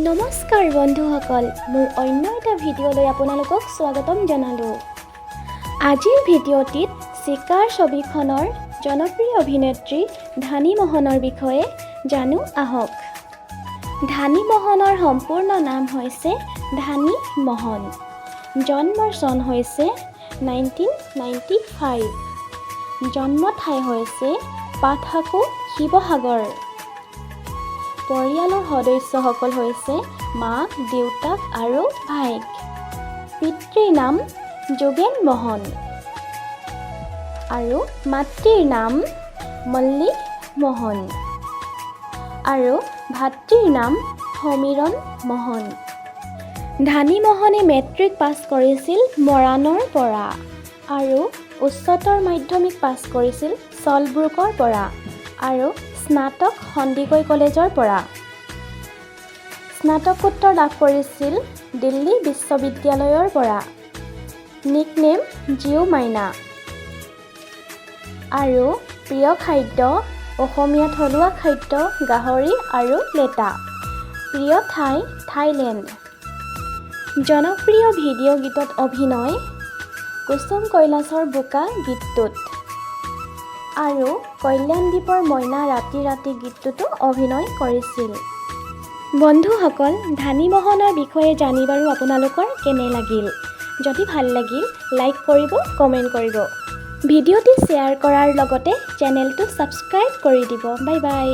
নমস্কাৰ বন্ধুসকল, মোৰ অন্য এটা ভিডিঅ'লৈ আপোনালোকক স্বাগতম জনালোঁ। আজিৰ ভিডিঅ'টিত চিকাৰ ছবিখনৰ জনপ্ৰিয় অভিনেত্ৰী ধানী মোহনৰ বিষয়ে জানো আহক। ধানী মোহনৰ সম্পূৰ্ণ নাম হৈছে ধানী মোহন। জন্মৰ চন হৈছে 1995। জন্ম ঠাই হৈছে পাটহাকো, শিৱসাগৰ। পৰিয়ালৰ সদস্যসকল হৈছে মা, দেউতাক আৰু ভায়েক। পিতৃৰ নাম যোগেন মোহন আৰু মাতৃৰ নাম মল্লিক মোহন আৰু ভাতৃৰ নাম সমীৰণ মোহন। ধানী মোহনে মেট্ৰিক পাছ কৰিছিল মৰাণৰ পৰা আৰু উচ্চতৰ মাধ্যমিক পাছ কৰিছিল চলব্ৰুকৰ পৰা আৰু স্নাতক সন্দিকৈ কলেজৰ পৰা। স্নাতকোত্তৰ লাভ কৰিছিল দিল্লী বিশ্ববিদ্যালয়ৰ পৰা। নিকনেম জিউ মাইনা। আৰু প্ৰিয় খাদ্য অসমীয়া থলুৱা খাদ্য গাহৰি আৰু লেটা। প্ৰিয় ঠাই থাইলেণ্ড। জনপ্ৰিয় ভিডিঅ' গীতত অভিনয় কুসুম কৈলাশৰ বোকা গীতটোত আৰু কল্যাণদ্বীপৰ মইনা ৰাতি ৰাতি গীতটোতো অভিনয় কৰিছিল। বন্ধুসকল, ধানী মোহনৰ বিষয়ে জানি বাৰু আপোনালোকৰ কেনে লাগিল? যদি ভাল লাগিল লাইক কৰিব, কমেণ্ট কৰিব। ভিডিঅ'টি শ্বেয়াৰ কৰাৰ লগতে চেনেলটো ছাবস্ক্ৰাইব কৰি দিব। Bye bye.